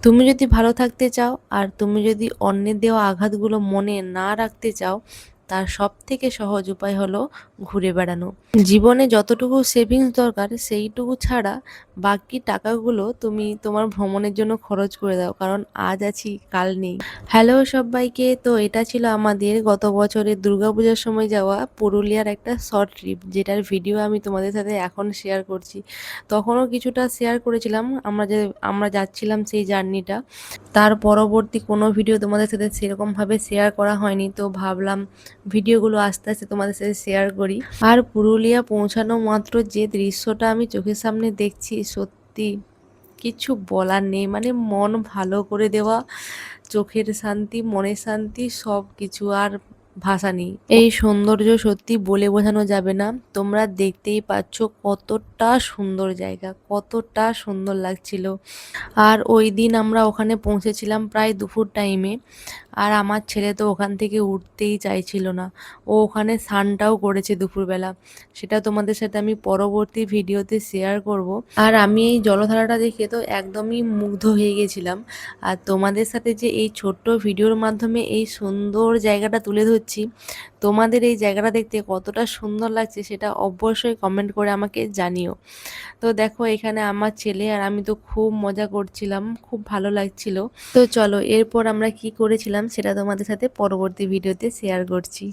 তুমি যদি ভালো থাকতে চাও আর তুমি যদি অন্যের দেওয়া আঘাতগুলো মনে না রাখতে চাও, তার সব থেকে সহজ উপায় হলো ঘুরে বেড়ানো। জীবনে যতটুকু সেভিংস দরকার সেইটুকু ছাড়া বাকি টাকাগুলো তুমি তোমার ভ্রমণের জন্য খরচ করে দাও, কারণ আজ আছি কাল নেই। হ্যালো সবাইকে, তো এটা ছিল আমাদের গত বছরের দুর্গাপূজার সময় যাওয়া পুরুলিয়ার একটা শর্ট ট্রিপ, যেটার ভিডিও আমি তোমাদের সাথে এখন শেয়ার করছি। তখনও কিছুটা শেয়ার করেছিলাম আমরা যাচ্ছিলাম সেই জার্নিটা। তার পরবর্তী কোনো ভিডিও তোমাদের সাথে সেরকমভাবে শেয়ার করা হয়নি, তো ভাবলাম ভিডিওগুলো আস্তে আস্তে তোমাদের সাথে শেয়ার করি। আর পুরুলিয়া পৌঁছানো মাত্র যে দৃশ্যটা আমি চোখের সামনে দেখছি, সত্যি কিছু বলার নেই। মানে মন ভালো করে দেওয়া, চোখের শান্তি, মনের শান্তি, সব কিছু আর ভাষা নেই। এই সৌন্দর্য সত্যি বলে বোঝানো যাবে না। তোমরা দেখতেই পাচ্ছ কতটা সুন্দর জায়গা, কতটা সুন্দর লাগছিল। আর ওই দিন আমরা ওখানে পৌঁছেছিলাম প্রায় দুপুর টাইমে। আর আমার ছেলে তো ওখান থেকে উঠতেই চাইছিল না। ও ওখানে স্নানটাও করেছে দুপুরবেলা, সেটা তোমাদের সাথে আমি পরবর্তী ভিডিওতে শেয়ার করব। আর আমি এই জলধারাটা দেখে তো একদমই মুগ্ধ হয়ে গেছিলাম। আর তোমাদের সাথে যে এই ছোট্ট ভিডিওর মাধ্যমে এই সুন্দর জায়গাটা তুলে ধরছি, তোমাদের এই জায়গাটা দেখতে কতটা সুন্দর লাগছে সেটা অবশ্যই কমেন্ট করে আমাকে জানিও। তো দেখো এখানে আমার ছেলে আর আমি তো খুব মজা করছিলাম, খুব ভালো লাগছিল। তো চলো এরপর আমরা কি করেছিলাম সেটা তোমাদের সাথে পরবর্তী ভিডিওতে শেয়ার করছি।